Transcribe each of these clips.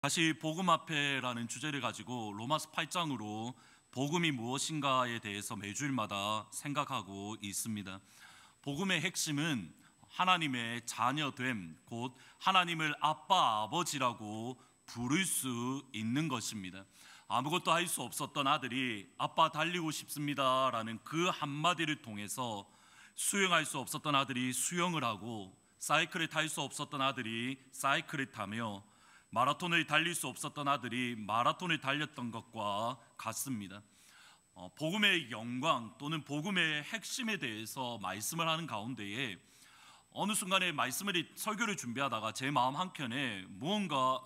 다시 복음 앞에라는 주제를 가지고 로마서 8장으로 복음이 무엇인가에 대해서 매주일마다 생각하고 있습니다. 복음의 핵심은 하나님의 자녀됨, 곧 하나님을 아빠, 아버지라고 부를 수 있는 것입니다. 아무것도 할 수 없었던 아들이 아빠 달리고 싶습니다 라는 그 한마디를 통해서 수영할 수 없었던 아들이 수영을 하고, 사이클을 탈 수 없었던 아들이 사이클을 타며, 마라톤을 달릴 수 없었던 아들이 마라톤을 달렸던 것과 같습니다. 복음의 영광 또는 복음의 핵심에 대해서 말씀을 하는 가운데에 어느 순간에 설교를 준비하다가 제 마음 한켠에 무언가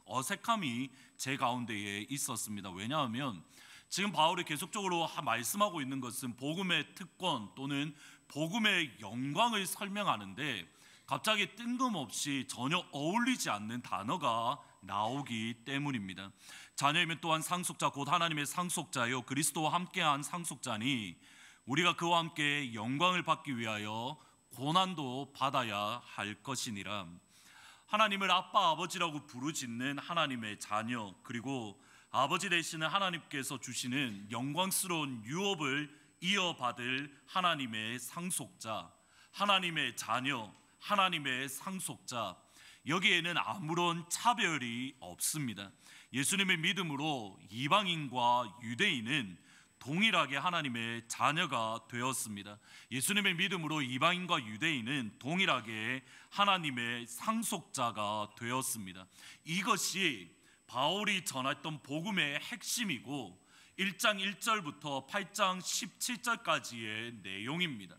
어색함이 제 가운데에 있었습니다. 왜냐하면 지금 바울이 계속적으로 말씀하고 있는 것은 복음의 특권 또는 복음의 영광을 설명하는데, 갑자기 뜬금없이 전혀 어울리지 않는 단어가 나오기 때문입니다. 자녀이면 또한 상속자, 곧 하나님의 상속자요 그리스도와 함께한 상속자니 우리가 그와 함께 영광을 받기 위하여 고난도 받아야 할 것이니라. 하나님을 아빠, 아버지라고 부르짖는 하나님의 자녀, 그리고 아버지 되시는 하나님께서 주시는 영광스러운 유업을 이어받을 하나님의 상속자, 하나님의 자녀, 하나님의 상속자, 여기에는 아무런 차별이 없습니다. 예수님의 믿음으로 이방인과 유대인은 동일하게 하나님의 자녀가 되었습니다. 예수님의 믿음으로 이방인과 유대인은 동일하게 하나님의 상속자가 되었습니다. 이것이 바울이 전했던 복음의 핵심이고 1장 1절부터 8장 17절까지의 내용입니다.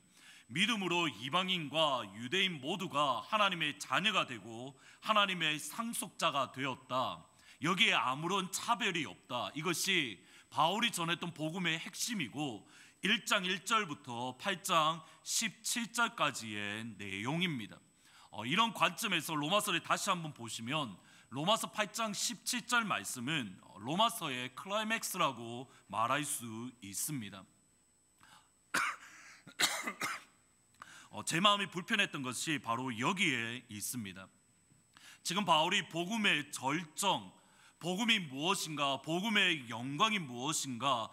믿음으로 이방인과 유대인 모두가 하나님의 자녀가 되고 하나님의 상속자가 되었다. 여기에 아무런 차별이 없다. 이것이 바울이 전했던 복음의 핵심이고 1장 1절부터 8장 17절까지의 내용입니다. 이런 관점에서 로마서를 다시 한번 보시면 로마서 8장 17절 말씀은 로마서의 클라이맥스라고 말할 수 있습니다. 제 마음이 불편했던 것이 바로 여기에 있습니다. 지금 바울이 복음의 절정, 복음이 무엇인가, 복음의 영광이 무엇인가,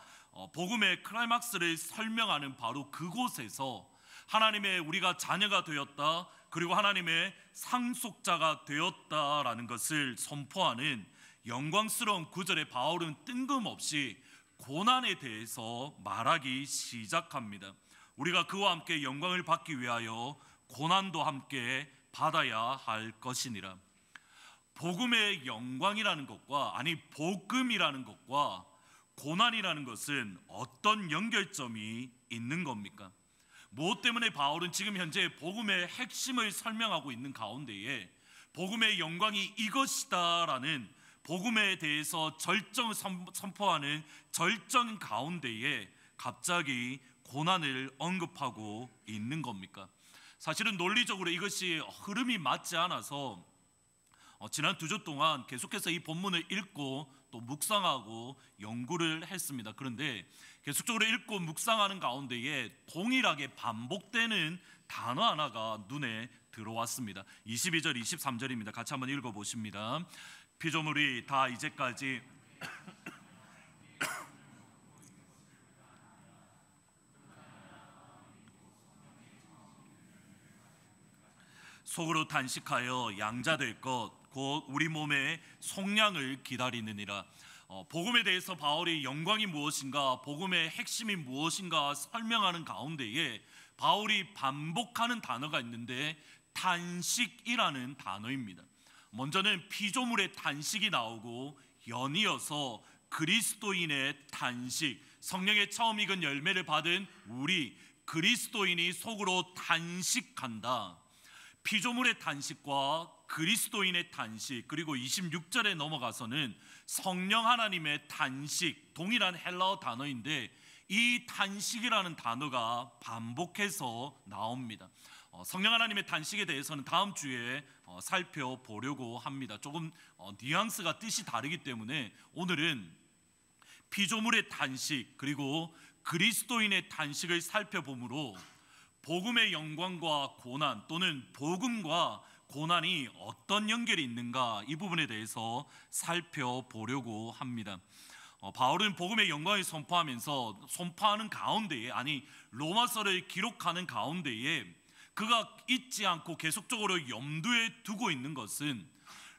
복음의 클라이막스를 설명하는 바로 그곳에서 하나님의 우리가 자녀가 되었다, 그리고 하나님의 상속자가 되었다라는 것을 선포하는 영광스러운 구절에 바울은 뜬금없이 고난에 대해서 말하기 시작합니다. 우리가 그와 함께 영광을 받기 위하여 고난도 함께 받아야 할 것이니라. 복음의 영광이라는 것과, 복음이라는 것과 고난이라는 것은 어떤 연결점이 있는 겁니까? 무엇 때문에 바울은 지금 현재 복음의 핵심을 설명하고 있는 가운데에 복음의 영광이 이것이다라는 복음에 대해서 절정을 선포하는 절정 가운데에 갑자기 고난을 언급하고 있는 겁니까? 사실은 논리적으로 이것이 흐름이 맞지 않아서 지난 2주 동안 계속해서 이 본문을 읽고 또 묵상하고 연구를 했습니다. 그런데 계속적으로 읽고 묵상하는 가운데에 동일하게 반복되는 단어 하나가 눈에 들어왔습니다. 22절, 23절입니다. 같이 한번 읽어보십니다. 피조물이 다 이제까지 속으로 단식하여 양자될 것, 곧 우리 몸의 속량을 기다리느니라. 복음에 대해서 바울이 영광이 무엇인가, 복음의 핵심이 무엇인가 설명하는 가운데에 바울이 반복하는 단어가 있는데 탄식이라는 단어입니다. 먼저는 피조물의 탄식이 나오고 연이어서 그리스도인의 탄식, 성령의 처음 익은 열매를 받은 우리 그리스도인이 속으로 단식한다. 피조물의 탄식과 그리스도인의 탄식, 그리고 26절에 넘어가서는 성령 하나님의 탄식, 동일한 헬라어 단어인데 이 탄식이라는 단어가 반복해서 나옵니다. 성령 하나님의 탄식에 대해서는 다음 주에 살펴보려고 합니다. 조금 뉘앙스가 뜻이 다르기 때문에 오늘은 피조물의 탄식 그리고 그리스도인의 탄식을 살펴보므로 복음의 영광과 고난 또는 복음과 고난이 어떤 연결이 있는가, 이 부분에 대해서 살펴보려고 합니다. 바울은 복음의 영광을 선포하는 가운데에, 로마서를 기록하는 가운데에 그가 잊지 않고 계속적으로 염두에 두고 있는 것은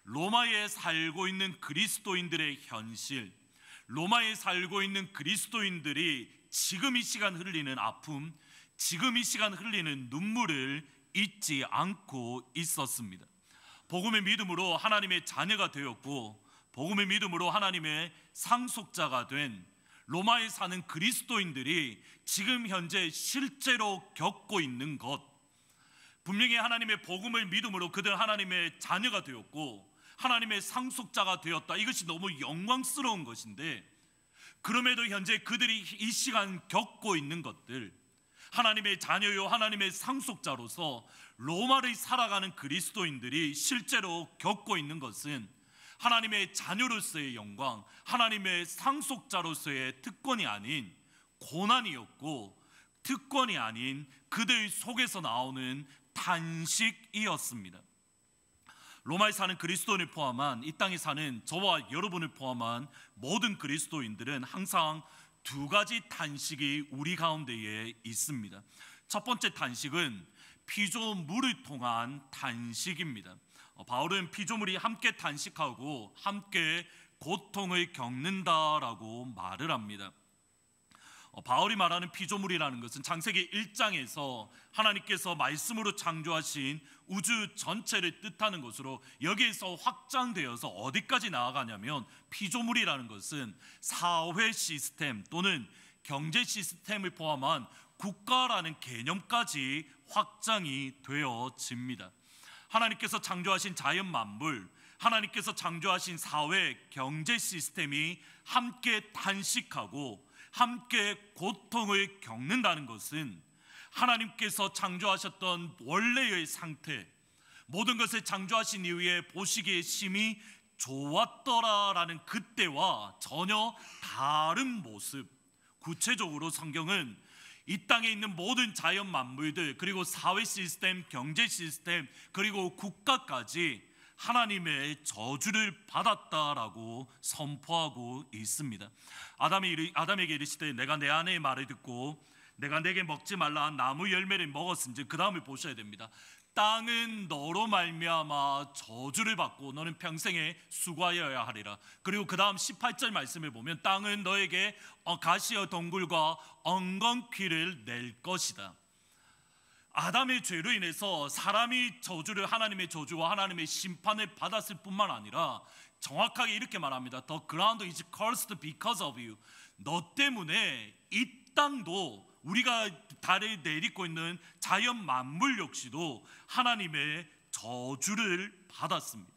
로마에 살고 있는 그리스도인들의 현실, 로마에 살고 있는 그리스도인들이 지금 이 시간 흘리는 아픔, 지금 이 시간 흘리는 눈물을 잊지 않고 있었습니다. 복음의 믿음으로 하나님의 자녀가 되었고, 복음의 믿음으로 하나님의 상속자가 된 로마에 사는 그리스도인들이 지금 현재 실제로 겪고 있는 것, 분명히 하나님의 복음을 믿음으로 그들 하나님의 자녀가 되었고 하나님의 상속자가 되었다, 이것이 너무 영광스러운 것인데, 그럼에도 현재 그들이 이 시간 겪고 있는 것들, 하나님의 자녀요 하나님의 상속자로서 로마를 살아가는 그리스도인들이 실제로 겪고 있는 것은 하나님의 자녀로서의 영광, 하나님의 상속자로서의 특권이 아닌 고난이었고, 특권이 아닌 그들 속에서 나오는 탄식이었습니다. 로마에 사는 그리스도인을 포함한, 이 땅에 사는 저와 여러분을 포함한 모든 그리스도인들은 항상 두 가지 탄식이 우리 가운데에 있습니다. 첫 번째 탄식은 피조물을 통한 탄식입니다. 바울은 피조물이 함께 탄식하고 함께 고통을 겪는다라고 말을 합니다. 바울이 말하는 피조물이라는 것은 창세기 1장에서 하나님께서 말씀으로 창조하신 우주 전체를 뜻하는 것으로, 여기에서 확장되어서 어디까지 나아가냐면, 피조물이라는 것은 사회 시스템 또는 경제 시스템을 포함한 국가라는 개념까지 확장이 되어집니다. 하나님께서 창조하신 자연 만물, 하나님께서 창조하신 사회 경제 시스템이 함께 탄식하고 함께 고통을 겪는다는 것은 하나님께서 창조하셨던 원래의 상태, 모든 것을 창조하신 이후에 보시기에 심히 좋았더라라는 그때와 전혀 다른 모습. 구체적으로 성경은 이 땅에 있는 모든 자연 만물들, 그리고 사회 시스템, 경제 시스템, 그리고 국가까지 하나님의 저주를 받았다라고 선포하고 있습니다. 아담에게 이르시되 내가 내 아내의 말을 듣고 내가 내게 먹지 말라 한 나무 열매를 먹었은즉, 그 다음을 보셔야 됩니다. 땅은 너로 말미암아 저주를 받고 너는 평생에 수고하여야 하리라. 그리고 그 다음 18절 말씀을 보면 땅은 너에게 가시와 덩굴과 엉겅퀴를 낼 것이다. 아담의 죄로 인해서 사람이 하나님의 저주와 하나님의 심판을 받았을 뿐만 아니라, 정확하게 이렇게 말합니다. The ground is cursed because of you. 너 때문에 이 땅도, 우리가 달에 내딛고 있는 자연 만물 역시도 하나님의 저주를 받았습니다.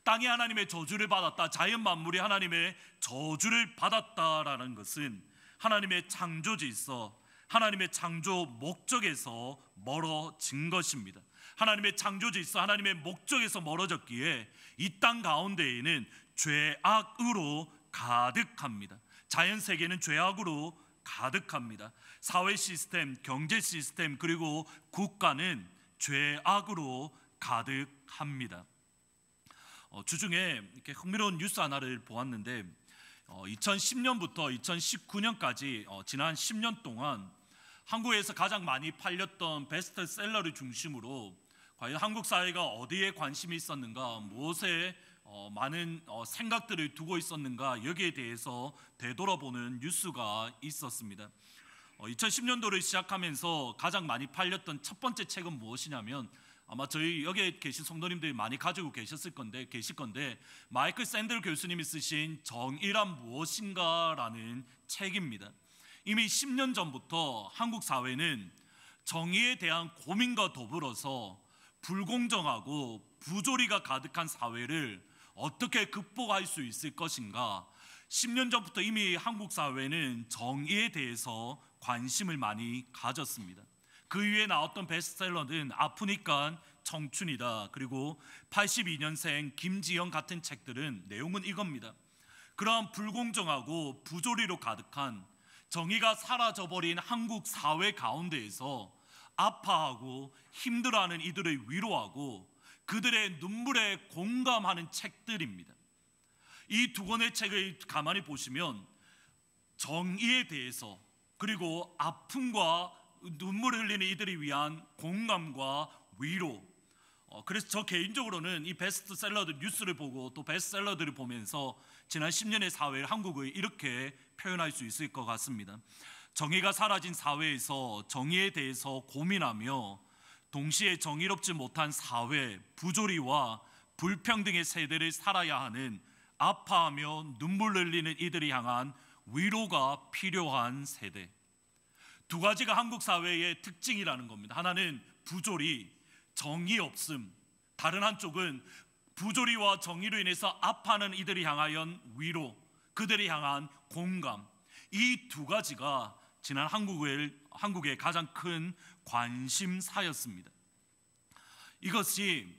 땅이 하나님의 저주를 받았다, 자연 만물이 하나님의 저주를 받았다라는 것은 하나님의 창조 질서, 하나님의 창조 목적에서 멀어진 것입니다. 하나님의 창조 질서, 하나님의 목적에서 멀어졌기에 이 땅 가운데에는 죄악으로 가득합니다. 자연 세계는 죄악으로 가득합니다. 사회 시스템, 경제 시스템, 그리고 국가는 죄악으로 가득합니다. 주중에 이렇게 흥미로운 뉴스 하나를 보았는데, 2010년부터 2019년까지 지난 10년 동안 한국에서 가장 많이 팔렸던 베스트셀러를 중심으로 과연 한국 사회가 어디에 관심이 있었는가, 무엇에 많은 생각들을 두고 있었는가, 여기에 대해서 되돌아보는 뉴스가 있었습니다. 2010년도를 시작하면서 가장 많이 팔렸던 첫 번째 책은 무엇이냐면, 아마 저희 여기에 계신 성도님들이 많이 가지고 계실 건데 마이클 샌델 교수님이 쓰신 정의란 무엇인가라는 책입니다. 이미 10년 전부터 한국 사회는 정의에 대한 고민과 더불어서 불공정하고 부조리가 가득한 사회를 어떻게 극복할 수 있을 것인가, 10년 전부터 이미 한국 사회는 정의에 대해서 관심을 많이 가졌습니다. 그 위에 나왔던 베스트셀러는 아프니까 청춘이다, 그리고 82년생 김지영 같은 책들은 내용은 이겁니다. 그러한 불공정하고 부조리로 가득한, 정의가 사라져버린 한국 사회 가운데에서 아파하고 힘들어하는 이들을 위로하고 그들의 눈물에 공감하는 책들입니다. 이 두 권의 책을 가만히 보시면 정의에 대해서, 그리고 아픔과 눈물을 흘리는 이들을 위한 공감과 위로, 그래서 저 개인적으로는 이 베스트셀러들 뉴스를 보고 또 베스트셀러들을 보면서 지난 10년의 사회를 한국을 이렇게 표현할 수 있을 것 같습니다. 정의가 사라진 사회에서 정의에 대해서 고민하며 동시에 정의롭지 못한 사회, 부조리와 불평등의 세대를 살아야 하는, 아파하며 눈물 흘리는 이들을 향한 위로가 필요한 세대. 두 가지가 한국 사회의 특징이라는 겁니다. 하나는 부조리, 정의 없음. 다른 한쪽은 부조리와 정의로 인해서 아파하는 이들을 향하여 위로, 그들을 향한 공감. 이 두 가지가 지난 한국의 가장 큰 관심사였습니다. 이것이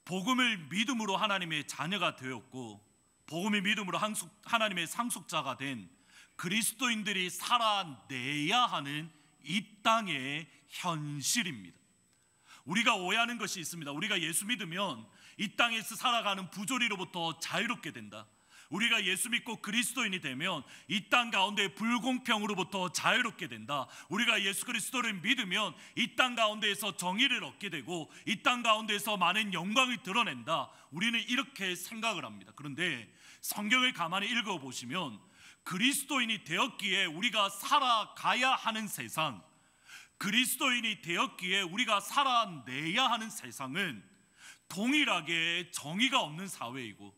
복음을 믿음으로 하나님의 자녀가 되었고 복음의 믿음으로 하나님의 상속자가 된 그리스도인들이 살아내야 하는 이 땅의 현실입니다. 우리가 오해하는 것이 있습니다. 우리가 예수 믿으면 이 땅에서 살아가는 부조리로부터 자유롭게 된다. 우리가 예수 믿고 그리스도인이 되면 이 땅 가운데 불공평으로부터 자유롭게 된다. 우리가 예수 그리스도를 믿으면 이 땅 가운데에서 정의를 얻게 되고 이 땅 가운데에서 많은 영광을 드러낸다. 우리는 이렇게 생각을 합니다. 그런데 성경을 가만히 읽어보시면 그리스도인이 되었기에 우리가 살아가야 하는 세상, 그리스도인이 되었기에 우리가 살아내야 하는 세상은 동일하게 정의가 없는 사회이고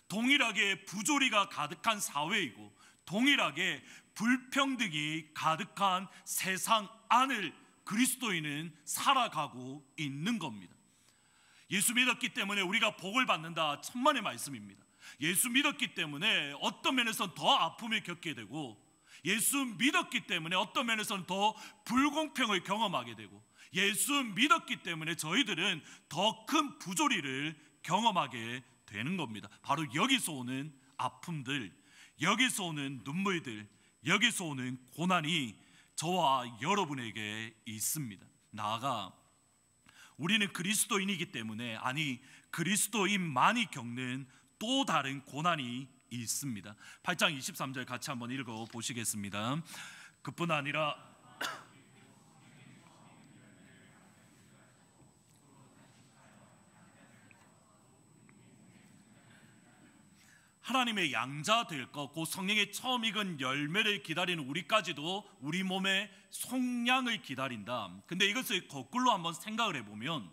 동일하게 부조리가 가득한 사회이고 동일하게 불평등이 가득한 세상 안을 그리스도인은 살아가고 있는 겁니다. 예수 믿었기 때문에 우리가 복을 받는다, 천만의 말씀입니다. 예수 믿었기 때문에 어떤 면에서는 더 아픔을 겪게 되고 예수 믿었기 때문에 어떤 면에서는 더 불공평을 경험하게 되고 예수 믿었기 때문에 저희들은 더 큰 부조리를 경험하게 되는 겁니다. 바로 여기서 오는 아픔들, 여기서 오는 눈물들, 여기서 오는 고난이 저와 여러분에게 있습니다. 나아가 우리는 그리스도인이기 때문에, 아니 그리스도인만이 겪는 또 다른 고난이 있습니다. 8장 23절 같이 한번 읽어보시겠습니다. 그뿐 아니라 하나님의 양자 될 것, 그 성령의 처음 익은 열매를 기다리는 우리까지도 우리 몸의 속량을 기다린다. 근데 이것을 거꾸로 한번 생각을 해보면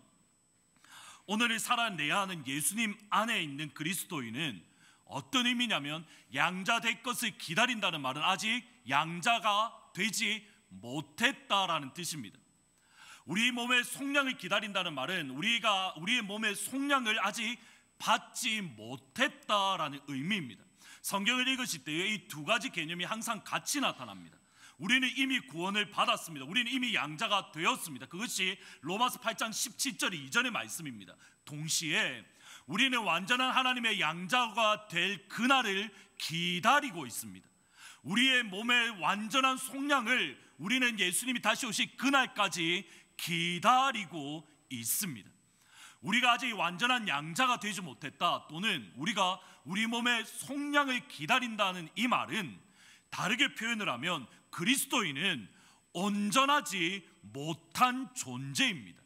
오늘을 살아내야 하는 예수님 안에 있는 그리스도인은 어떤 의미냐면 양자 될 것을 기다린다는 말은 아직 양자가 되지 못했다라는 뜻입니다. 우리 몸의 속량을 기다린다는 말은 우리의 몸의 속량을 아직 받지 못했다라는 의미입니다. 성경을 읽으실 때 이 두 가지 개념이 항상 같이 나타납니다. 우리는 이미 구원을 받았습니다. 우리는 이미 양자가 되었습니다. 그것이 로마서 8장 17절 이전의 말씀입니다. 동시에 우리는 완전한 하나님의 양자가 될 그날을 기다리고 있습니다. 우리의 몸의 완전한 속량을 우리는 예수님이 다시 오실 그날까지 기다리고 있습니다. 우리가 아직 완전한 양자가 되지 못했다, 또는 우리가 우리 몸의 속량을 기다린다는 이 말은 다르게 표현을 하면 그리스도인은 온전하지 못한 존재입니다.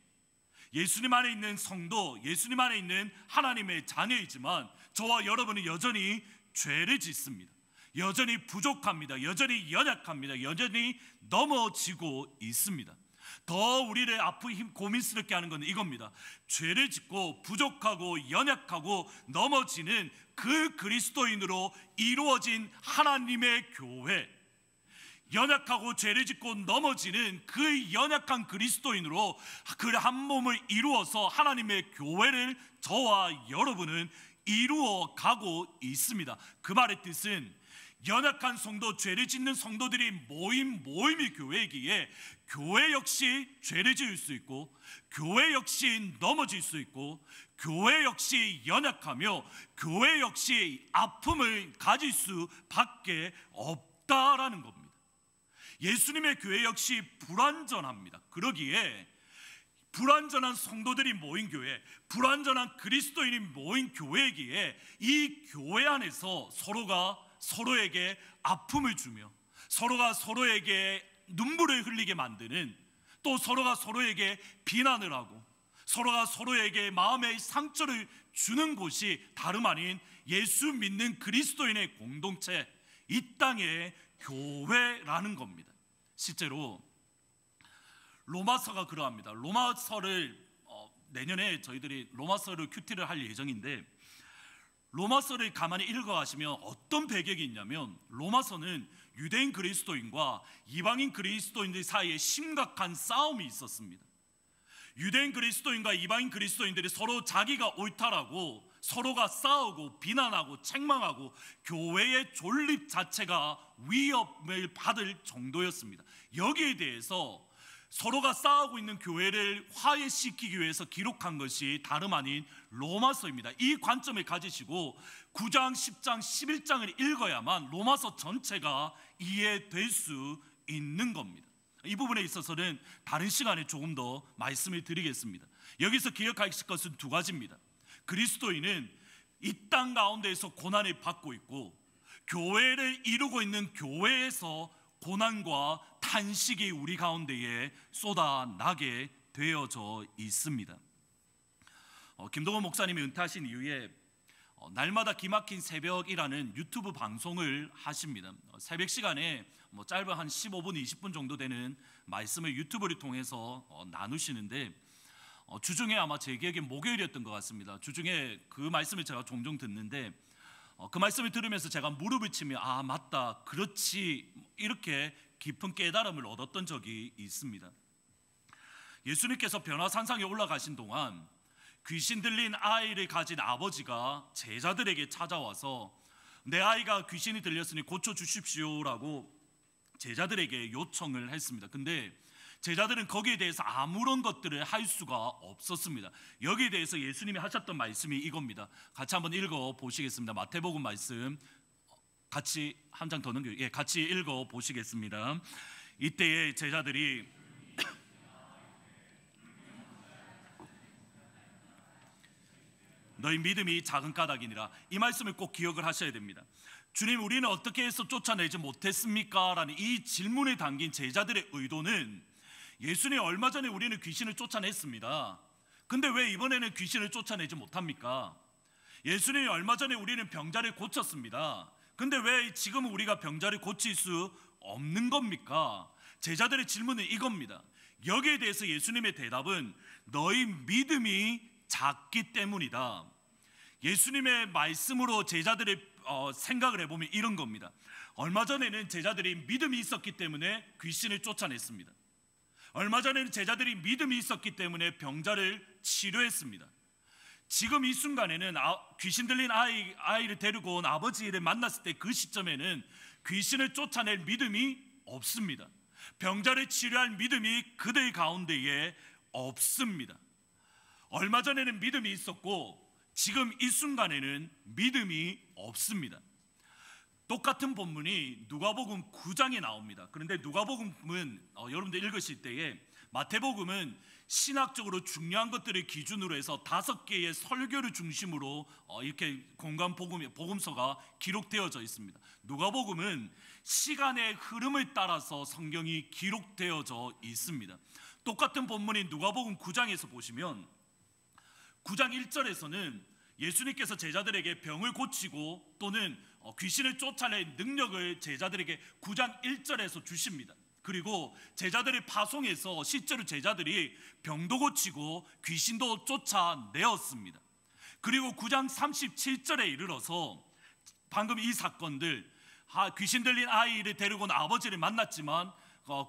예수님 안에 있는 성도, 예수님 안에 있는 하나님의 자녀이지만 저와 여러분은 여전히 죄를 짓습니다. 여전히 부족합니다. 여전히 연약합니다. 여전히 넘어지고 있습니다. 더 우리를 아프고 고민스럽게 하는 것은 이겁니다. 죄를 짓고 부족하고 연약하고 넘어지는 그 그리스도인으로 이루어진 하나님의 교회, 연약하고 죄를 짓고 넘어지는 그 연약한 그리스도인으로 그 한 몸을 이루어서 하나님의 교회를 저와 여러분은 이루어 가고 있습니다. 그 말의 뜻은 연약한 성도, 죄를 짓는 성도들이 모임이 교회이기에 교회 역시 죄를 지을 수 있고 교회 역시 넘어질 수 있고 교회 역시 연약하며 교회 역시 아픔을 가질 수밖에 없다라는 겁니다. 예수님의 교회 역시 불완전합니다. 그러기에 불완전한 성도들이 모인 교회, 불완전한 그리스도인이 모인 교회이기에 이 교회 안에서 서로가 서로에게 아픔을 주며 서로가 서로에게 눈물을 흘리게 만드는, 또 서로가 서로에게 비난을 하고 서로가 서로에게 마음의 상처를 주는 곳이 다름 아닌 예수 믿는 그리스도인의 공동체, 이 땅의 교회라는 겁니다. 실제로 로마서가 그러합니다. 로마서를 내년에 저희들이 로마서를 큐티를 할 예정인데, 로마서를 가만히 읽어가시면 어떤 배경이 있냐면, 로마서는 유대인 그리스도인과 이방인 그리스도인들 사이에 심각한 싸움이 있었습니다. 유대인 그리스도인과 이방인 그리스도인들이 서로 자기가 옳다라고 서로가 싸우고 비난하고 책망하고 교회의 존립 자체가 위협을 받을 정도였습니다. 여기에 대해서 서로가 싸우고 있는 교회를 화해시키기 위해서 기록한 것이 다름 아닌 로마서입니다. 이 관점을 가지시고 9장, 10장, 11장을 읽어야만 로마서 전체가 이해될 수 있는 겁니다. 이 부분에 있어서는 다른 시간에 조금 더 말씀을 드리겠습니다. 여기서 기억하실 것은 두 가지입니다. 그리스도인은 이 땅 가운데에서 고난을 받고 있고, 교회를 이루고 있는 교회에서 고난과 탄식이 우리 가운데에 쏟아나게 되어져 있습니다. 김동원 목사님이 은퇴하신 이후에 날마다 기막힌 새벽이라는 유튜브 방송을 하십니다. 새벽 시간에 짧은 한 15분, 20분 정도 되는 말씀을 유튜브를 통해서 나누시는데, 주중에 아마 제 기억에 목요일이었던 것 같습니다. 주중에 그 말씀을 제가 종종 듣는데, 그 말씀을 들으면서 제가 무릎을 치며 아 맞다, 그렇지, 이렇게 깊은 깨달음을 얻었던 적이 있습니다. 예수님께서 변화산상에 올라가신 동안 귀신 들린 아이를 가진 아버지가 제자들에게 찾아와서 내 아이가 귀신이 들렸으니 고쳐주십시오라고 제자들에게 요청을 했습니다. 근데 제자들은 거기에 대해서 아무런 것들을 할 수가 없었습니다. 여기에 대해서 예수님이 하셨던 말씀이 이겁니다. 같이 한번 읽어 보시겠습니다. 마태복음 말씀 같이 한 장 더 넘겨요. 같이 읽어 보시겠습니다. 이때에 제자들이 너희 믿음이 작은 까닭이니라, 이 말씀을 꼭 기억을 하셔야 됩니다. 주님, 우리는 어떻게 해서 쫓아내지 못했습니까? 라는 이 질문에 담긴 제자들의 의도는, 예수님 얼마 전에 우리는 귀신을 쫓아냈습니다. 근데 왜 이번에는 귀신을 쫓아내지 못합니까? 예수님이 얼마 전에 우리는 병자를 고쳤습니다. 근데 왜 지금은 우리가 병자를 고칠 수 없는 겁니까? 제자들의 질문은 이겁니다. 여기에 대해서 예수님의 대답은 너희 믿음이 작기 때문이다. 예수님의 말씀으로 제자들의 생각을 해보면 이런 겁니다. 얼마 전에는 제자들이 믿음이 있었기 때문에 귀신을 쫓아냈습니다. 얼마 전에는 제자들이 믿음이 있었기 때문에 병자를 치료했습니다. 지금 이 순간에는 귀신 들린 아이를 데리고 온 아버지를 만났을 때 그 시점에는 귀신을 쫓아낼 믿음이 없습니다. 병자를 치료할 믿음이 그들 가운데에 없습니다. 얼마 전에는 믿음이 있었고 지금 이 순간에는 믿음이 없습니다. 똑같은 본문이 누가복음 9장에 나옵니다. 그런데 누가복음은 여러분들 읽으실 때에 마태복음은 신학적으로 중요한 것들을 기준으로 해서 5개의 설교를 중심으로 이렇게 공간 복음서가 기록되어져 있습니다. 누가복음은 시간의 흐름을 따라서 성경이 기록되어져 있습니다. 똑같은 본문인 누가복음 9장에서 보시면 9장 1절에서는 예수님께서 제자들에게 병을 고치고 또는 귀신을 쫓아낼 능력을 제자들에게 9장 1절에서 주십니다. 그리고 제자들을 파송해서 실제로 제자들이 병도 고치고 귀신도 쫓아내었습니다. 그리고 9장 37절에 이르러서 방금 이 사건들, 귀신 들린 아이를 데리고 온 아버지를 만났지만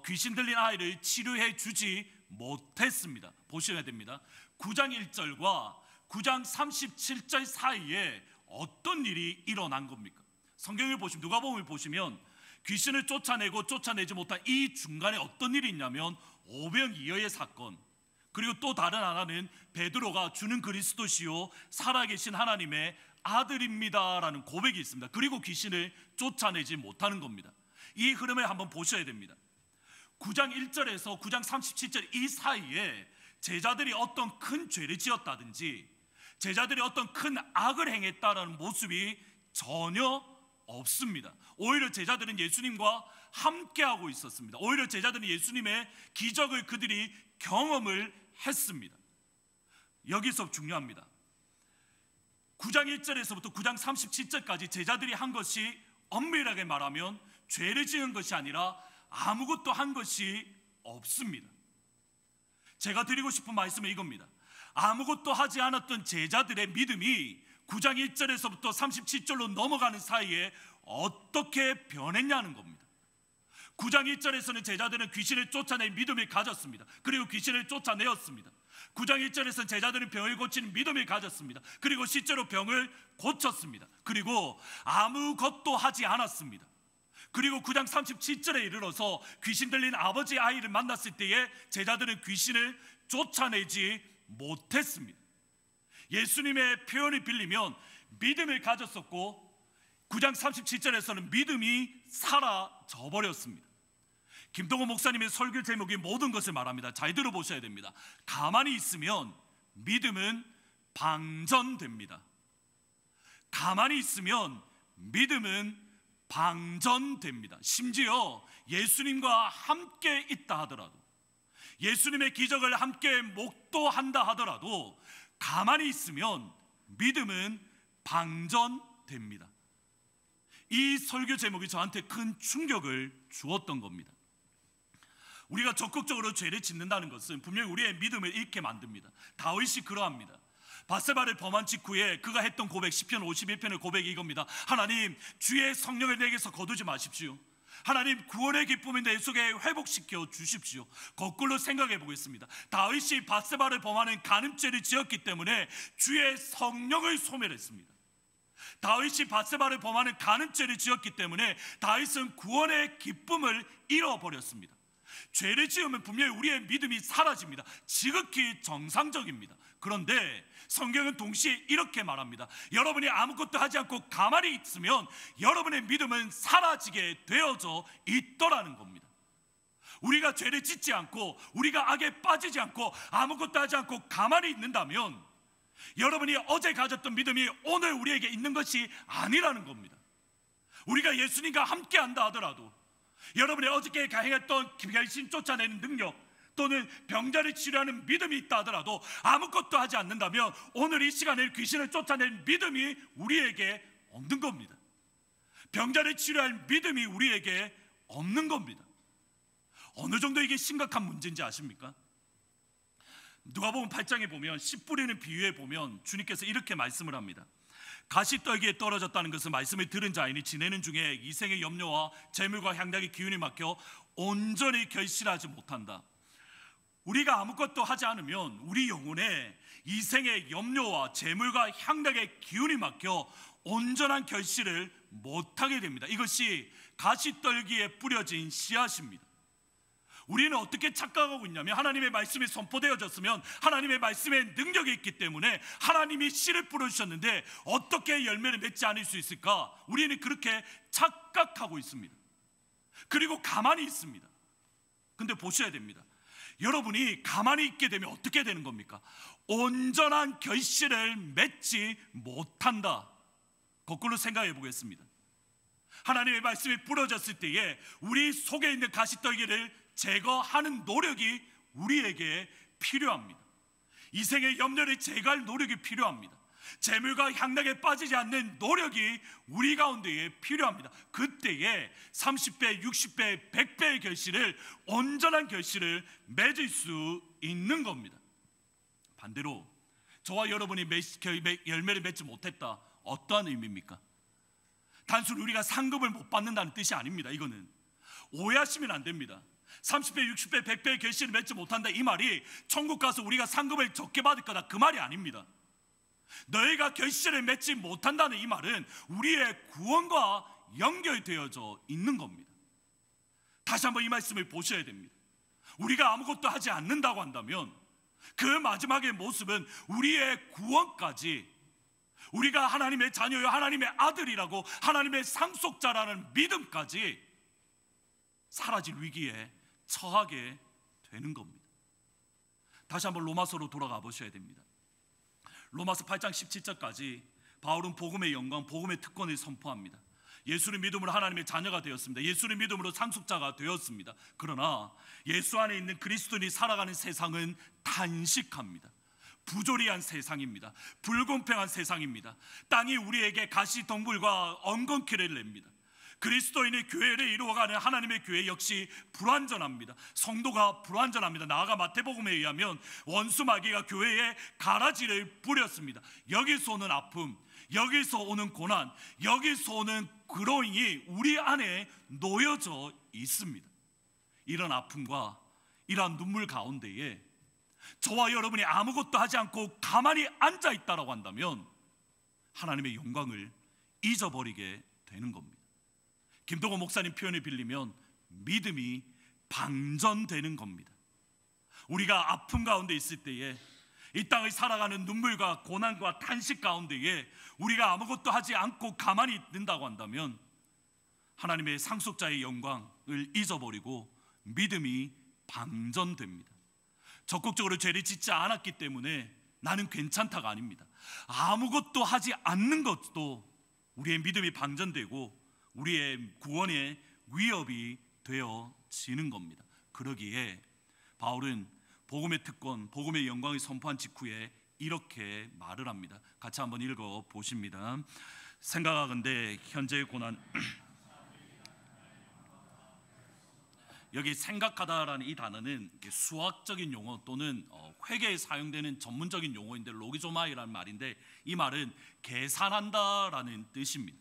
귀신 들린 아이를 치료해 주지 못했습니다. 보셔야 됩니다. 9장 1절과 9장 37절 사이에 어떤 일이 일어난 겁니까? 성경을 보시면, 누가복음을 보시면 귀신을 쫓아내고 쫓아내지 못한 이 중간에 어떤 일이 있냐면 오병이어의 사건, 그리고 또 다른 하나는 베드로가 주는 그리스도시요 살아계신 하나님의 아들입니다라는 고백이 있습니다. 그리고 귀신을 쫓아내지 못하는 겁니다. 이 흐름을 한번 보셔야 됩니다. 9장 1절에서 9장 37절 이 사이에 제자들이 어떤 큰 죄를 지었다든지 제자들이 어떤 큰 악을 행했다라는 모습이 전혀 없습니다. 오히려 제자들은 예수님과 함께하고 있었습니다. 오히려 제자들은 예수님의 기적을 그들이 경험을 했습니다. 여기서 중요합니다. 9장 1절에서부터 9장 37절까지 제자들이 한 것이 엄밀하게 말하면 죄를 지은 것이 아니라 아무것도 한 것이 없습니다. 제가 드리고 싶은 말씀은 이겁니다. 아무것도 하지 않았던 제자들의 믿음이 9장 1절에서부터 37절로 넘어가는 사이에 어떻게 변했냐는 겁니다. 9장 1절에서는 제자들은 귀신을 쫓아낼 믿음을 가졌습니다. 그리고 귀신을 쫓아내었습니다. 9장 1절에서는 제자들은 병을 고치는 믿음을 가졌습니다. 그리고 실제로 병을 고쳤습니다. 그리고 아무것도 하지 않았습니다. 그리고 9장 37절에 이르러서 귀신 들린 아버지 아이를 만났을 때에 제자들은 귀신을 쫓아내지 못했습니다. 예수님의 표현을 빌리면 믿음을 가졌었고 9장 37절에서는 믿음이 사라져 버렸습니다. 김동호 목사님의 설교 제목이 모든 것을 말합니다. 잘 들어보셔야 됩니다. 가만히 있으면 믿음은 방전됩니다. 가만히 있으면 믿음은 방전됩니다. 심지어 예수님과 함께 있다 하더라도, 예수님의 기적을 함께 목도한다 하더라도 가만히 있으면 믿음은 방전됩니다. 이 설교 제목이 저한테 큰 충격을 주었던 겁니다. 우리가 적극적으로 죄를 짓는다는 것은 분명히 우리의 믿음을 잃게 만듭니다. 다윗이 그러합니다. 바세바를 범한 직후에 그가 했던 고백, 시편 51편의 고백이 이겁니다. 하나님, 주의 성령을 내게서 거두지 마십시오. 하나님, 구원의 기쁨을 내 속에 회복시켜 주십시오. 거꾸로 생각해 보겠습니다. 다윗이 바세바를 범하는 간음죄를 지었기 때문에 주의 성령을 소멸했습니다. 다윗이 바세바를 범하는 간음죄를 지었기 때문에 다윗은 구원의 기쁨을 잃어버렸습니다. 죄를 지으면 분명히 우리의 믿음이 사라집니다. 지극히 정상적입니다. 그런데 성경은 동시에 이렇게 말합니다. 여러분이 아무것도 하지 않고 가만히 있으면 여러분의 믿음은 사라지게 되어져 있더라는 겁니다. 우리가 죄를 짓지 않고 우리가 악에 빠지지 않고 아무것도 하지 않고 가만히 있는다면 여러분이 어제 가졌던 믿음이 오늘 우리에게 있는 것이 아니라는 겁니다. 우리가 예수님과 함께 한다 하더라도 여러분이 어저께 행했던 귀신 쫓아내는 능력 또는 병자를 치료하는 믿음이 있다 하더라도 아무것도 하지 않는다면 오늘 이 시간에 귀신을 쫓아낼 믿음이 우리에게 없는 겁니다. 병자를 치료할 믿음이 우리에게 없는 겁니다. 어느 정도 이게 심각한 문제인지 아십니까? 누가복음 8장에 보면 씨 뿌리는 비유에 보면 주님께서 이렇게 말씀을 합니다. 가시떨기에 떨어졌다는 것은 말씀을 들은 자이니 지내는 중에 이생의 염려와 재물과 향락의 기운이 막혀 온전히 결실하지 못한다. 우리가 아무것도 하지 않으면 우리 영혼에 이생의 염려와 재물과 향락의 기운이 막혀 온전한 결실을 못하게 됩니다. 이것이 가시떨기에 뿌려진 씨앗입니다. 우리는 어떻게 착각하고 있냐면 하나님의 말씀이 선포되어졌으면 하나님의 말씀에 능력이 있기 때문에 하나님이 씨를 뿌려주셨는데 어떻게 열매를 맺지 않을 수 있을까? 우리는 그렇게 착각하고 있습니다. 그리고 가만히 있습니다. 근데 보셔야 됩니다. 여러분이 가만히 있게 되면 어떻게 되는 겁니까? 온전한 결실을 맺지 못한다. 거꾸로 생각해 보겠습니다. 하나님의 말씀이 뿌려졌을 때에 우리 속에 있는 가시떨기를 제거하는 노력이 우리에게 필요합니다. 이생의 염려를 제거할 노력이 필요합니다. 재물과 향락에 빠지지 않는 노력이 우리 가운데에 필요합니다. 그때에 30배, 60배, 100배의 결실을, 온전한 결실을 맺을 수 있는 겁니다. 반대로 저와 여러분이 열매를 맺지 못했다, 어떠한 의미입니까? 단순히 우리가 상급을 못 받는다는 뜻이 아닙니다. 이거는 오해하시면 안 됩니다. 30배, 60배, 100배의 결실을 맺지 못한다, 이 말이 천국 가서 우리가 상급을 적게 받을 거다, 그 말이 아닙니다. 너희가 결실을 맺지 못한다는 이 말은 우리의 구원과 연결되어져 있는 겁니다. 다시 한번 이 말씀을 보셔야 됩니다. 우리가 아무것도 하지 않는다고 한다면 그 마지막의 모습은 우리의 구원까지, 우리가 하나님의 자녀요 하나님의 아들이라고 하나님의 상속자라는 믿음까지 사라질 위기에 처하게 되는 겁니다. 다시 한번 로마서로 돌아가 보셔야 됩니다. 로마서 8장 17절까지 바울은 복음의 영광, 복음의 특권을 선포합니다. 예수를 믿음으로 하나님의 자녀가 되었습니다. 예수를 믿음으로 상속자가 되었습니다. 그러나 예수 안에 있는 그리스도인이 살아가는 세상은 단식합니다. 부조리한 세상입니다. 불공평한 세상입니다. 땅이 우리에게 가시덤불과 엉겅퀴를 냅니다. 그리스도인의 교회를 이루어가는 하나님의 교회 역시 불완전합니다. 성도가 불완전합니다. 나아가 마태복음에 의하면 원수 마귀가 교회에 가라지를 뿌렸습니다. 여기서 오는 아픔, 여기서 오는 고난, 여기서 오는 그로잉이 우리 안에 놓여져 있습니다. 이런 아픔과 이러한 눈물 가운데에 저와 여러분이 아무것도 하지 않고 가만히 앉아 있다라고 한다면 하나님의 영광을 잊어버리게 되는 겁니다. 김동호 목사님 표현을 빌리면 믿음이 방전되는 겁니다. 우리가 아픔 가운데 있을 때에, 이 땅을 살아가는 눈물과 고난과 탄식 가운데에 우리가 아무것도 하지 않고 가만히 있는다고 한다면 하나님의 상속자의 영광을 잊어버리고 믿음이 방전됩니다. 적극적으로 죄를 짓지 않았기 때문에 나는 괜찮다가 아닙니다. 아무것도 하지 않는 것도 우리의 믿음이 방전되고 우리의 구원의 위협이 되어지는 겁니다. 그러기에 바울은 복음의 특권, 복음의 영광을 선포한 직후에 이렇게 말을 합니다. 같이 한번 읽어 보십니다. 생각하건대 현재의 고난, 여기 생각하다라는 이 단어는 수학적인 용어 또는 회계에 사용되는 전문적인 용어인데 로기조마이라는 말인데, 이 말은 계산한다라는 뜻입니다.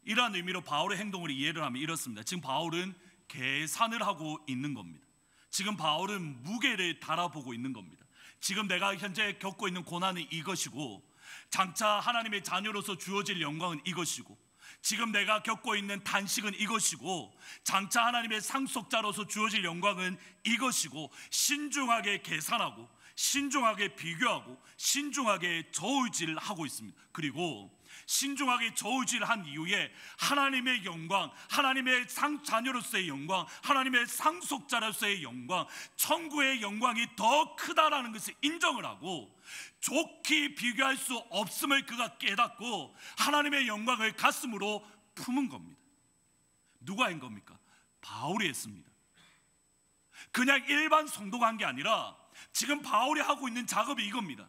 이러한 의미로 바울의 행동을 이해를 하면 이렇습니다. 지금 바울은 계산을 하고 있는 겁니다. 지금 바울은 무게를 달아보고 있는 겁니다. 지금 내가 현재 겪고 있는 고난은 이것이고, 장차 하나님의 자녀로서 주어질 영광은 이것이고, 지금 내가 겪고 있는 단식은 이것이고, 장차 하나님의 상속자로서 주어질 영광은 이것이고, 신중하게 계산하고 신중하게 비교하고 신중하게 저울질하고 있습니다. 그리고 신중하게 저울질한 이후에 하나님의 영광, 하나님의 자녀로서의 영광, 하나님의 상속자로서의 영광, 천국의 영광이 더 크다라는 것을 인정을 하고 좋게 비교할 수 없음을 그가 깨닫고 하나님의 영광을 가슴으로 품은 겁니다. 누가 한 겁니까? 바울이 했습니다. 그냥 일반 성도가 한 게 아니라 지금 바울이 하고 있는 작업이 이겁니다.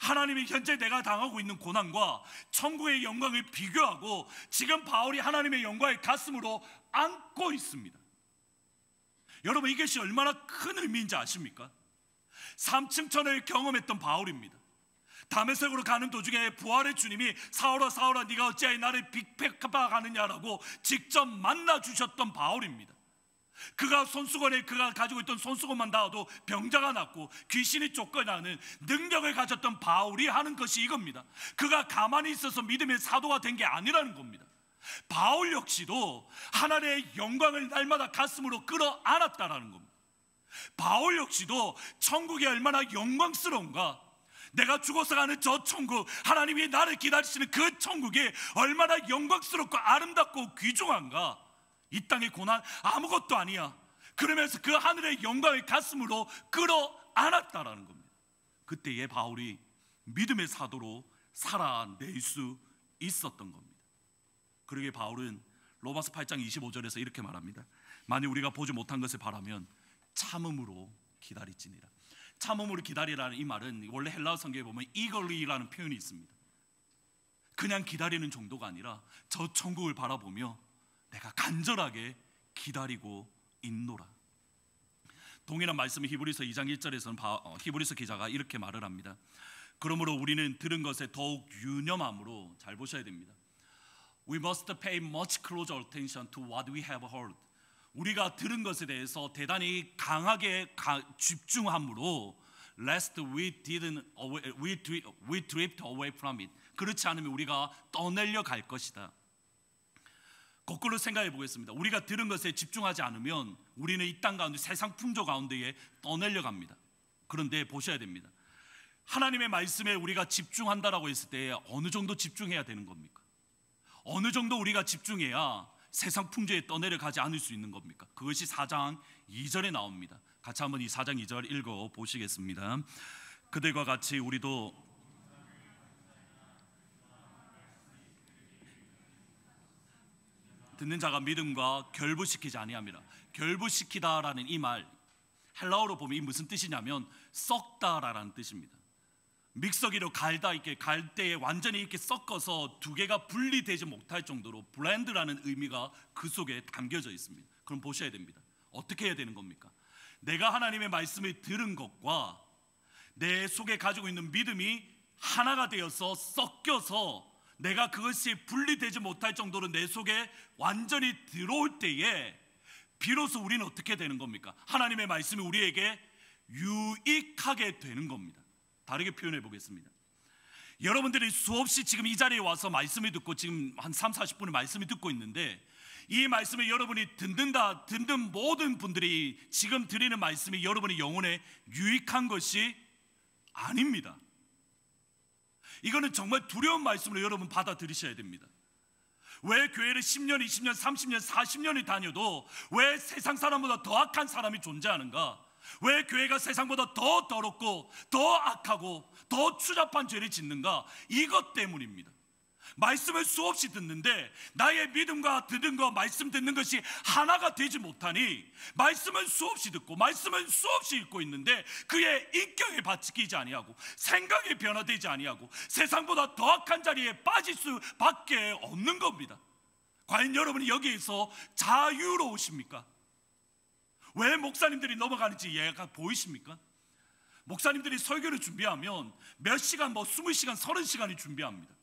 하나님이 현재 내가 당하고 있는 고난과 천국의 영광을 비교하고 지금 바울이 하나님의 영광을 가슴으로 안고 있습니다. 여러분, 이것이 얼마나 큰 의미인지 아십니까? 삼층천을 경험했던 바울입니다. 다메섹으로 가는 도중에 부활의 주님이 사울아 사울아 네가 어찌하여 나를 핍박하느냐라고 직접 만나 주셨던 바울입니다. 그가 가지고 있던 손수건만 닿아도 병자가 낫고 귀신이 쫓겨나는 능력을 가졌던 바울이 하는 것이 이겁니다. 그가 가만히 있어서 믿음의 사도가 된 게 아니라는 겁니다. 바울 역시도 하나님의 영광을 날마다 가슴으로 끌어안았다라는 겁니다. 바울 역시도 천국이 얼마나 영광스러운가, 내가 죽어서 가는 저 천국, 하나님이 나를 기다리시는 그 천국이 얼마나 영광스럽고 아름답고 귀중한가, 이 땅의 고난 아무것도 아니야, 그러면서 그 하늘의 영광을 가슴으로 끌어안았다라는 겁니다. 그때의 바울이 믿음의 사도로 살아낼 수 있었던 겁니다. 그러기에 바울은 로마서 8장 25절에서 이렇게 말합니다. 만일 우리가 보지 못한 것을 바라면 참음으로 기다릴지니라. 참음으로 기다리라는 이 말은 원래 헬라어 성경에 보면 eagerly라는 표현이 있습니다. 그냥 기다리는 정도가 아니라 저 천국을 바라보며 내가 간절하게 기다리고 있노라. 동일한 말씀을 히브리서 2장 1절에서는 히브리서 기자가 이렇게 말을 합니다. 그러므로 우리는 들은 것에 더욱 유념함으로, 잘 보셔야 됩니다. We must pay much closer attention to what we have heard. 우리가 들은 것에 대해서 대단히 강하게 집중함으로 lest we drift away from it. 그렇지 않으면 우리가 떠내려 갈 것이다. 거꾸로 생각해 보겠습니다. 우리가 들은 것에 집중하지 않으면 우리는 이 땅 가운데 세상 풍조 가운데에 떠내려 갑니다. 그런데 보셔야 됩니다. 하나님의 말씀에 우리가 집중한다라고 했을 때 어느 정도 집중해야 되는 겁니까? 어느 정도 우리가 집중해야 세상 풍조에 떠내려가지 않을 수 있는 겁니까? 그것이 4장 2절에 나옵니다. 같이 한번 이 4장 2절 읽어보시겠습니다. 그들과 같이 우리도 듣는 자가 믿음과 결부시키지 아니함이라. 결부시키다라는 이 말 헬라어로 보면 이 무슨 뜻이냐면 썩다라는 뜻입니다. 믹서기로 갈다, 이렇게 갈 때에 완전히 이렇게 섞어서 두 개가 분리되지 못할 정도로 블렌드라는 의미가 그 속에 담겨져 있습니다. 그럼 보셔야 됩니다. 어떻게 해야 되는 겁니까? 내가 하나님의 말씀을 들은 것과 내 속에 가지고 있는 믿음이 하나가 되어서 섞여서 내가 그것이 분리되지 못할 정도로 내 속에 완전히 들어올 때에 비로소 우리는 어떻게 되는 겁니까? 하나님의 말씀이 우리에게 유익하게 되는 겁니다. 다르게 표현해 보겠습니다. 여러분들이 수없이 지금 이 자리에 와서 말씀을 듣고 지금 한 30-40분의 말씀을 듣고 있는데, 이 말씀을 여러분이 듣는 모든 분들이 지금 드리는 말씀이 여러분의 영혼에 유익한 것이 아닙니다. 이거는 정말 두려운 말씀으로 여러분 받아들이셔야 됩니다. 왜 교회를 10년, 20년, 30년, 40년을 다녀도 왜 세상 사람보다 더 악한 사람이 존재하는가? 왜 교회가 세상보다 더 더럽고 더 악하고 더 추잡한 죄를 짓는가? 이것 때문입니다. 말씀을 수없이 듣는데 나의 믿음과 듣는 것, 말씀 듣는 것이 하나가 되지 못하니 말씀은 수없이 듣고 말씀은 수없이 읽고 있는데 그의 인격에 바치지 아니하고 생각이 변화되지 아니하고 세상보다 더 악한 자리에 빠질 수밖에 없는 겁니다. 과연 여러분이 여기에서 자유로우십니까? 왜 목사님들이 넘어가는지 이해가 보이십니까? 목사님들이 설교를 준비하면 몇 시간, 20시간, 30시간이 준비합니다.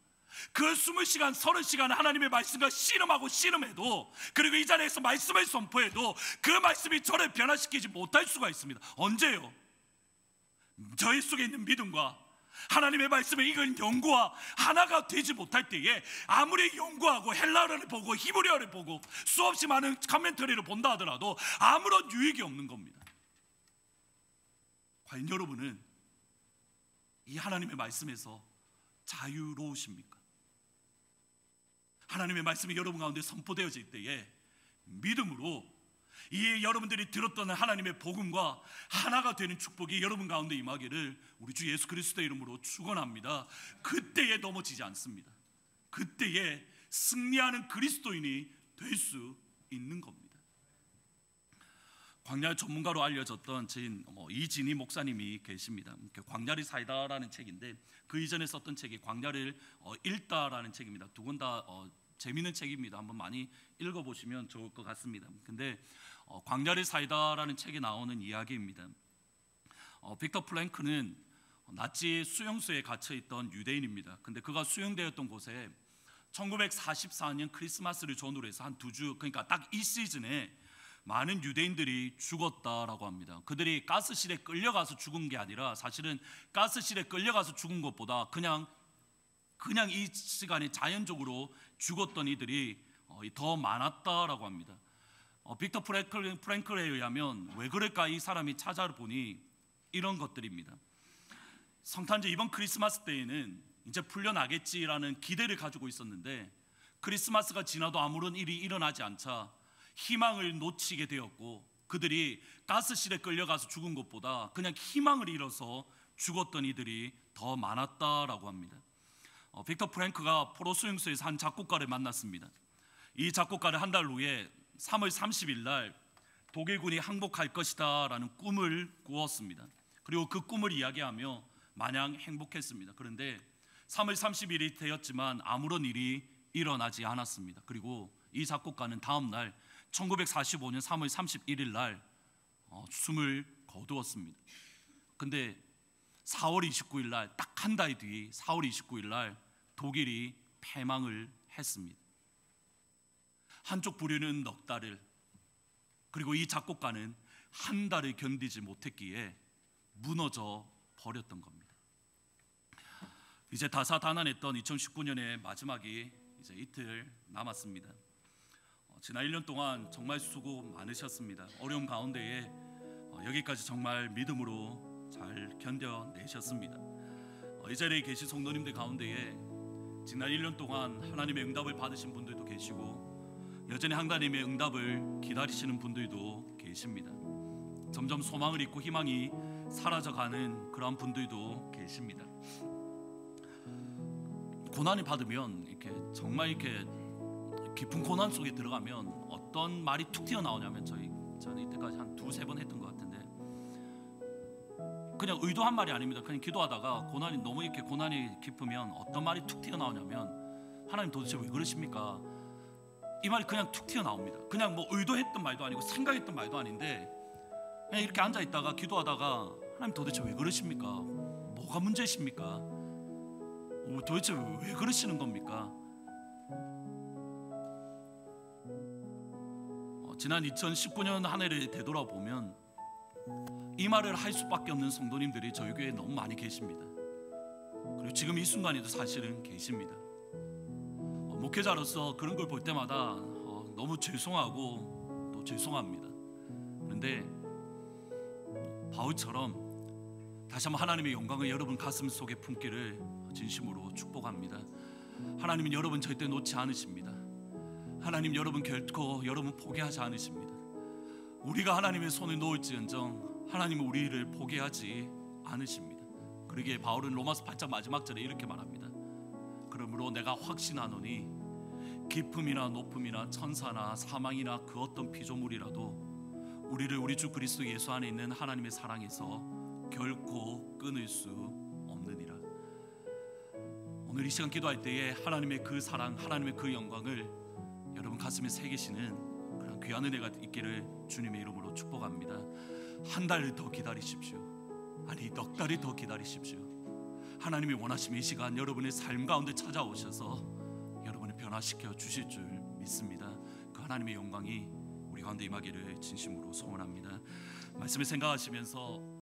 그 20시간, 30시간 하나님의 말씀과 씨름해도, 그리고 이 자리에서 말씀을 선포해도 그 말씀이 저를 변화시키지 못할 수가 있습니다. 언제요? 저희 속에 있는 믿음과 하나님의 말씀을 읽은 연구와 하나가 되지 못할 때에 아무리 연구하고 헬라어를 보고 히브리어를 보고 수없이 많은 커멘터리를 본다 하더라도 아무런 유익이 없는 겁니다. 과연 여러분은 이 하나님의 말씀에서 자유로우십니까? 하나님의 말씀이 여러분 가운데 선포되어질 때에 믿음으로 이 여러분들이 들었던 하나님의 복음과 하나가 되는 축복이 여러분 가운데 임하기를 우리 주 예수 그리스도의 이름으로 축원합니다. 그때에 넘어지지 않습니다. 그때에 승리하는 그리스도인이 될 수 있는 겁니다. 광야 전문가로 알려졌던 이진희 목사님이 계십니다. 광야를 살다라는 책인데 그 이전에 썼던 책이 광야를 읽다라는 책입니다. 두 권 다 재미있는 책입니다. 한번 많이 읽어보시면 좋을 것 같습니다. 근데 광야를 살다라는 책에 나오는 이야기입니다. 빅터 프랭크는 나치 수용소에 갇혀있던 유대인입니다. 근데 그가 수용되었던 곳에 1944년 크리스마스를 전후로 해서 한 2주, 그러니까 딱 이 시즌에 많은 유대인들이 죽었다라고 합니다. 그들이 가스실에 끌려가서 죽은 게 아니라 사실은 가스실에 끌려가서 죽은 것보다 그냥 이 시간에 자연적으로 죽었던 이들이 더 많았다라고 합니다. 빅터 프랭클에 의하면 왜 그럴까 이 사람이 찾아보니 이런 것들입니다. 성탄절 이번 크리스마스 때에는 이제 풀려나겠지라는 기대를 가지고 있었는데 크리스마스가 지나도 아무런 일이 일어나지 않자 희망을 놓치게 되었고 그들이 가스실에 끌려가서 죽은 것보다 그냥 희망을 잃어서 죽었던 이들이 더 많았다라고 합니다. 빅터 프랭크가 포로 수용소에서 한 작곡가를 만났습니다. 이 작곡가를 한 달 후에 3월 30일 날 독일군이 항복할 것이다 라는 꿈을 꾸었습니다. 그리고 그 꿈을 이야기하며 마냥 행복했습니다. 그런데 3월 30일이 되었지만 아무런 일이 일어나지 않았습니다. 그리고 이 작곡가는 다음 날 1945년 3월 31일 날 숨을 거두었습니다. 근데 4월 29일 날 딱 한 달 뒤 4월 29일 날 독일이 패망을 했습니다. 한쪽 부류는 넉 달을, 그리고 이 작곡가는 한 달을 견디지 못했기에 무너져 버렸던 겁니다. 이제 다사다난했던 2019년의 마지막이 이제 이틀 남았습니다. 지난 1년 동안 정말 수고 많으셨습니다. 어려움 가운데에 여기까지 정말 믿음으로 잘 견뎌내셨습니다. 이 자리에 계신 성도님들 가운데에 지난 1년 동안 하나님의 응답을 받으신 분들도 계시고 여전히 하나님의 응답을 기다리시는 분들도 계십니다. 점점 소망을 잃고 희망이 사라져가는 그런 분들도 계십니다. 고난을 받으면 이렇게 정말 이렇게 깊은 고난 속에 들어가면 어떤 말이 툭 튀어나오냐면 저는 이때까지 한 두세 번 했던 것 같은데, 그냥 의도한 말이 아닙니다. 그냥 기도하다가 고난이 너무 이렇게 고난이 깊으면 어떤 말이 툭 튀어나오냐면, 하나님 도대체 왜 그러십니까? 이 말이 그냥 툭 튀어나옵니다. 그냥 뭐 의도했던 말도 아니고 생각했던 말도 아닌데, 그냥 이렇게 앉아있다가 기도하다가 하나님 도대체 왜 그러십니까? 뭐가 문제십니까? 도대체 왜 그러시는 겁니까? 지난 2019년 한 해를 되돌아보면 이 말을 할 수밖에 없는 성도님들이 저희 교회에 너무 많이 계십니다. 그리고 지금 이 순간에도 사실은 계십니다. 목회자로서 그런 걸 볼 때마다 너무 죄송하고 또 죄송합니다. 그런데 바울처럼 다시 한번 하나님의 영광을 여러분 가슴 속에 품기를 진심으로 축복합니다. 하나님은 여러분 절대 놓지 않으십니다. 하나님 여러분 결코 여러분 포기하지 않으십니다. 우리가 하나님의 손을 놓을지언정 하나님은 우리를 포기하지 않으십니다. 그러기에 바울은 로마서 8장 마지막 절에 이렇게 말합니다. 그러므로 내가 확신하노니 깊음이나 높음이나 천사나 사망이나 그 어떤 피조물이라도 우리를 우리 주 그리스도 예수 안에 있는 하나님의 사랑에서 결코 끊을 수 없느니라. 오늘 이 시간 기도할 때에 하나님의 그 사랑, 하나님의 그 영광을 여러분 가슴에 새기시는 그런 귀한 은혜가 있기를 주님의 이름으로 축복합니다. 한 달 더 기다리십시오. 아니 넉 달이 더 기다리십시오. 하나님이 원하시면 이 시간 여러분의 삶 가운데 찾아오셔서 여러분을 변화시켜 주실 줄 믿습니다. 그 하나님의 영광이 우리 가운데 임하기를 진심으로 소원합니다. 말씀을 생각하시면서